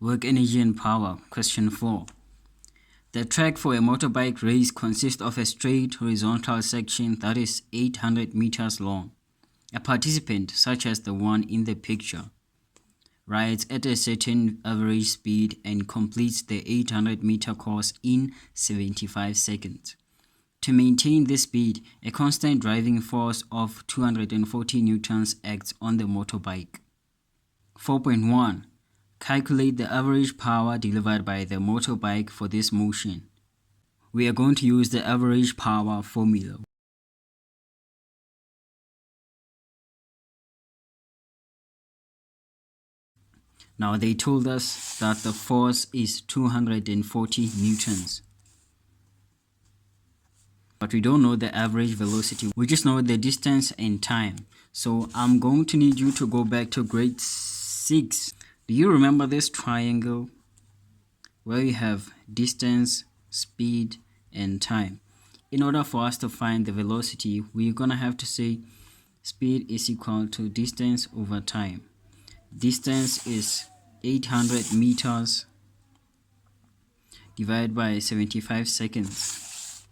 Work energy and power. Question 4. The track for a motorbike race consists of a straight horizontal section that is 800 meters long. A participant, such as the one in the picture, rides at a certain average speed and completes the 800-meter course in 75 seconds. To maintain this speed, a constant driving force of 240 newtons acts on the motorbike. 4.1. Calculate the average power delivered by the motorbike for this motion. We are going to use the average power formula. Now they told us that the force is 240 newtons. But we don't know the average velocity. We just know the distance and time. So I'm going to need you to go back to grade 6. Do you remember this triangle where we have distance, speed, and time? In order for us to find the velocity, we're going to have to say speed is equal to distance over time. Distance is 800 meters divided by 75 seconds.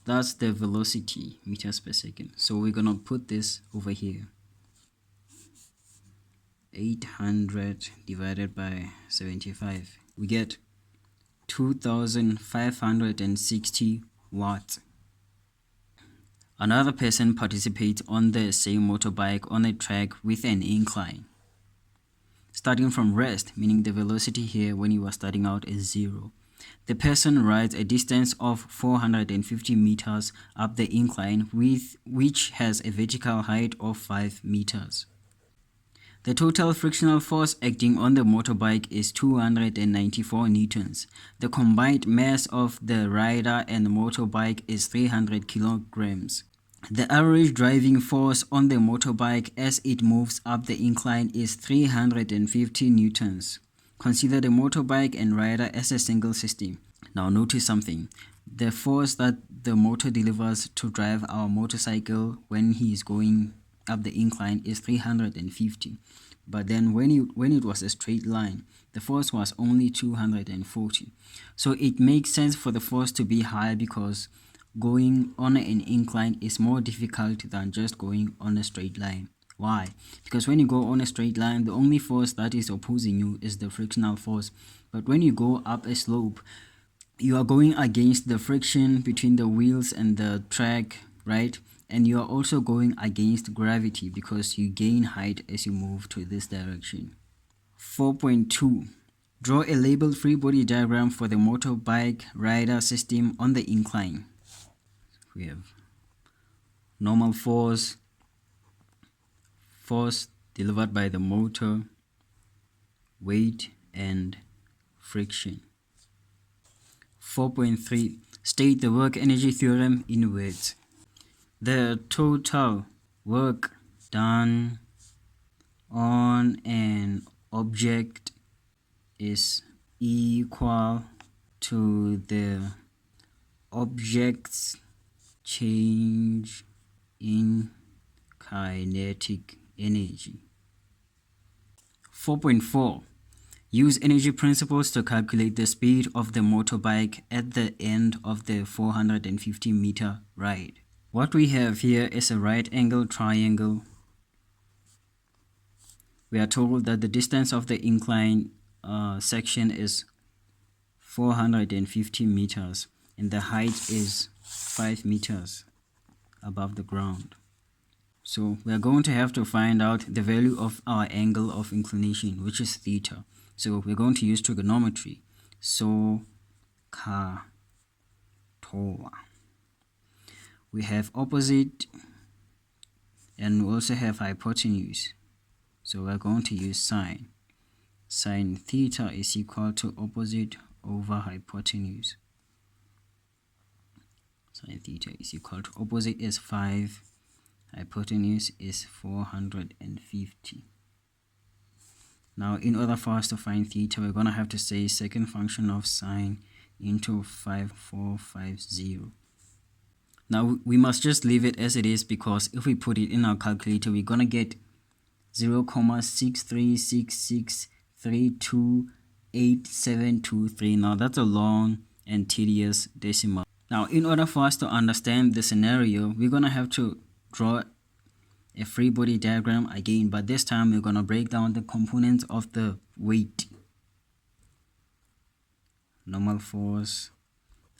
That's the velocity, meters per second. So we're going to put this over here. 800 divided by 75. We get 2,560 watts. Another person participates on the same motorbike on a track with an incline. Starting from rest, meaning the velocity here when you are starting out is 0. The person rides a distance of 450 meters up the incline, which has a vertical height of 5 meters. The total frictional force acting on the motorbike is 294 newtons. The combined mass of the rider and the motorbike is 300 kilograms. The average driving force on the motorbike as it moves up the incline is 350 newtons. Consider the motorbike and rider as a single system. Now notice something. The force that the motor delivers to drive our motorcycle when he is going up the incline is 350. But then when it was a straight line, the force was only 240. So it makes sense for the force to be high because going on an incline is more difficult than just going on a straight line. Why? Because when you go on a straight line, the only force that is opposing you is the frictional force. But when you go up a slope, you are going against the friction between the wheels and the track, right? And you are also going against gravity because you gain height as you move to this direction. 4.2. Draw a labeled free body diagram for the motorbike rider system on the incline. We have normal force delivered by the motor, weight, and friction. 4.3. State the work energy theorem in words. The total work done on an object is equal to the object's change in kinetic energy. 4.4. Use energy principles to calculate the speed of the motorbike at the end of the 450-meter ride. What we have here is a right-angled triangle. We are told that the distance of the incline section is 450 meters and the height is 5 meters above the ground. So we are going to have to find out the value of our angle of inclination, which is theta. So we're going to use trigonometry. So we have opposite and we also have hypotenuse. So we're going to use sine. Sine theta is equal to opposite over hypotenuse. Sine theta is equal to opposite is 5, hypotenuse is 450. Now in order for us to find theta, we're going to have to say second function of sine into 5450. Now we must just leave it as it is because if we put it in our calculator, we're going to get 0.63663 0.3288723. Now that's a long and tedious decimal. Now in order for us to understand the scenario, we're gonna have to draw a free body diagram again, but this time we're gonna break down the components of the weight. Normal force,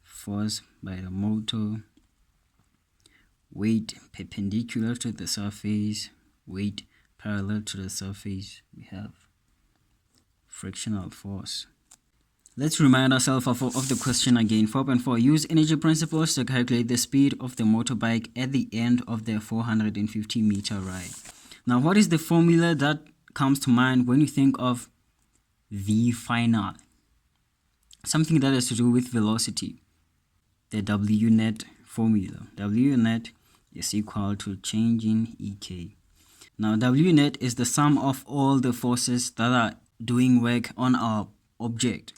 force by the motor, weight perpendicular to the surface, weight parallel to the surface. We have frictional force. Let's remind ourselves of the question again. 4.4. Use energy principles to calculate the speed of the motorbike at the end of the 450-meter ride. Now, what is the formula that comes to mind when you think of V final? Something that has to do with velocity. The W net formula. W net is equal to change in EK. Now, W net is the sum of all the forces that are doing work on our object.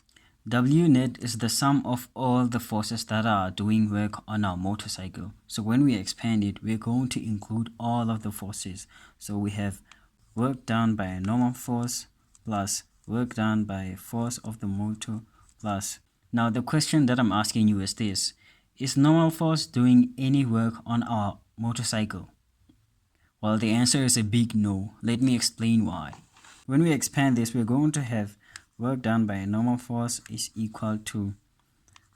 W net is the sum of all the forces that are doing work on our motorcycle. So when we expand it, we're going to include all of the forces. So we have work done by a normal force plus work done by force of the motor plus. Now the question that I'm asking you is this: is normal force doing any work on our motorcycle? Well, the answer is a big no. Let me explain why. When we expand this, we're going to have work done by a normal force is equal to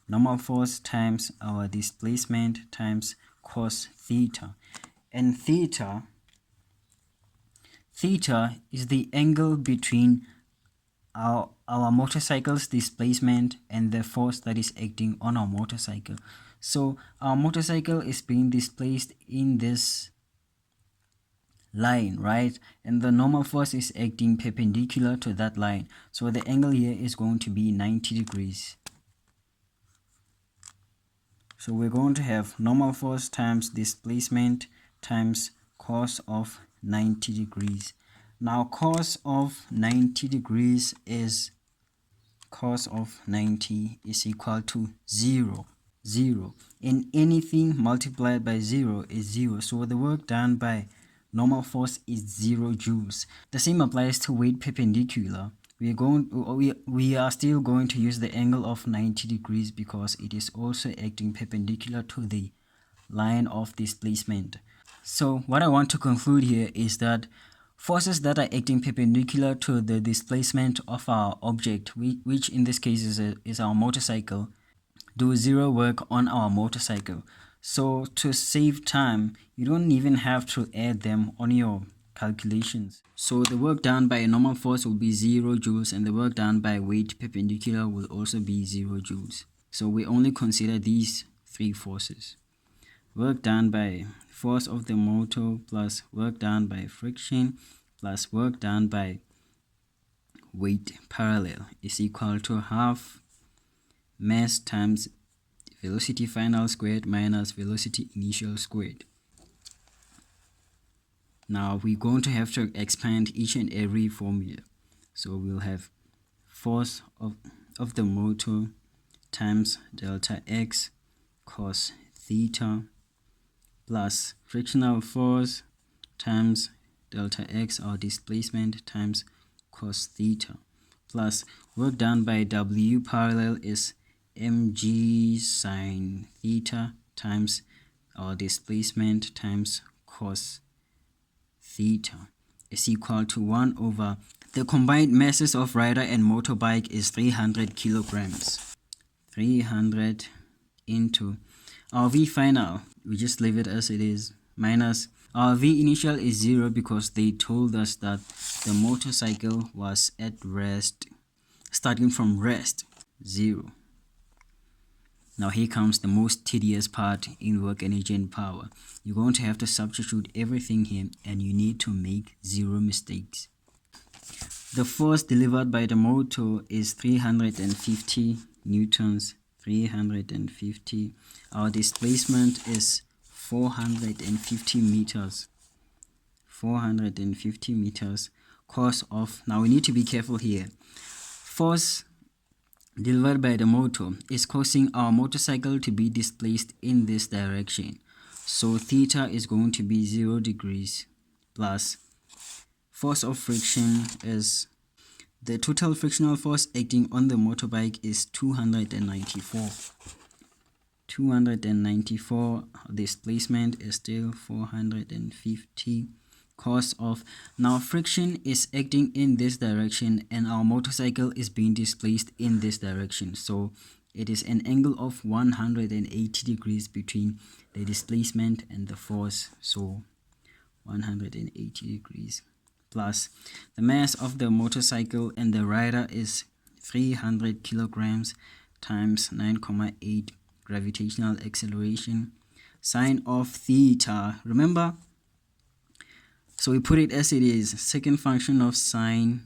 normal force times our displacement times cos theta. And theta is the angle between our motorcycle's displacement and the force that is acting on our motorcycle. So our motorcycle is being displaced in this line, right? And the normal force is acting perpendicular to that line. So the angle here is going to be 90 degrees. So we're going to have normal force times displacement times cos of 90 degrees. Now cos of 90 degrees is cos of 90 is equal to 0. And anything multiplied by 0 is 0. So the work done by normal force is 0 joules. The same applies to weight perpendicular. We are still going to use the angle of 90 degrees because it is also acting perpendicular to the line of displacement. So what I want to conclude here is that forces that are acting perpendicular to the displacement of our object, which in this case is our motorcycle, do 0 work on our motorcycle. So to save time, you don't even have to add them on your calculations. So the work done by a normal force will be 0 joules and the work done by weight perpendicular will also be 0 joules. So we only consider these 3 forces. Work done by force of the motor plus work done by friction plus work done by weight parallel is equal to half mass times velocity final squared minus velocity initial squared. Now we're going to have to expand each and every formula. So we'll have force of the motor times delta x cos theta plus frictional force times delta x or displacement times cos theta plus work done by W parallel is mg sine theta times our displacement times cos theta is equal to 1 over the combined masses of rider and motorbike is 300 kilograms. 300 into our V final, we just leave it as it is, minus our V initial is 0 because they told us that the motorcycle was at rest, starting from rest, 0. Now here comes the most tedious part in work, energy and power. You're going to have to substitute everything here and you need to make 0 mistakes. The force delivered by the motor is 350 newtons, 350. Our displacement is 450 meters. 450 meters. Cos of, now we need to be careful here. Force delivered by the motor is causing our motorcycle to be displaced in this direction. So theta is going to be 0 degrees plus force of friction is The total frictional force acting on the motorbike is 294. 294. Displacement is still 450. Cause of, now friction is acting in this direction and our motorcycle is being displaced in this direction, so it is an angle of 180 degrees between the displacement and the force, so 180 degrees. Plus the mass of the motorcycle and the rider is 300 kilograms times 9,8 gravitational acceleration. Sine of theta, remember, so we put it as it is, second function of sine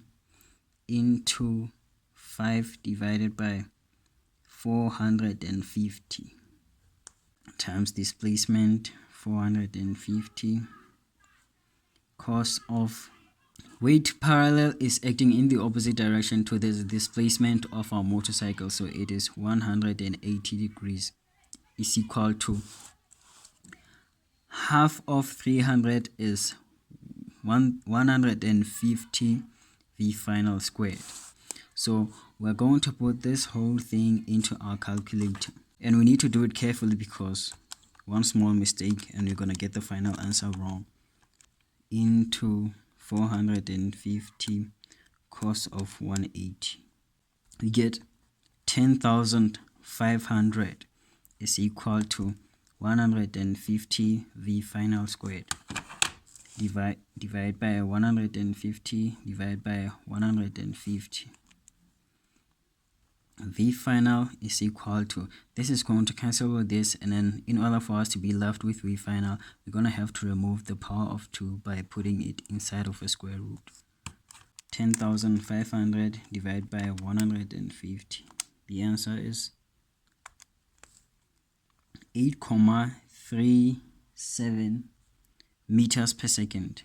into 5 divided by 450 times displacement 450. Cos of weight parallel is acting in the opposite direction to the displacement of our motorcycle, so it is 180 degrees, is equal to half of 300 is 150 V final squared. So we're going to put this whole thing into our calculator, and we need to do it carefully because one small mistake and we're going to get the final answer wrong. Into 450 cos of 180, we get 10,500 is equal to 150 V final squared. Divide by 150, divide by 150. V final is equal to, this is going to cancel with this, and then in order for us to be left with V final, we're going to have to remove the power of 2 by putting it inside of a square root. 10,500 divided by 150. The answer is 8,37 meters per second.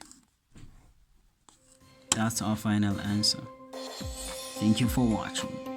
That's our final answer. Thank you for watching.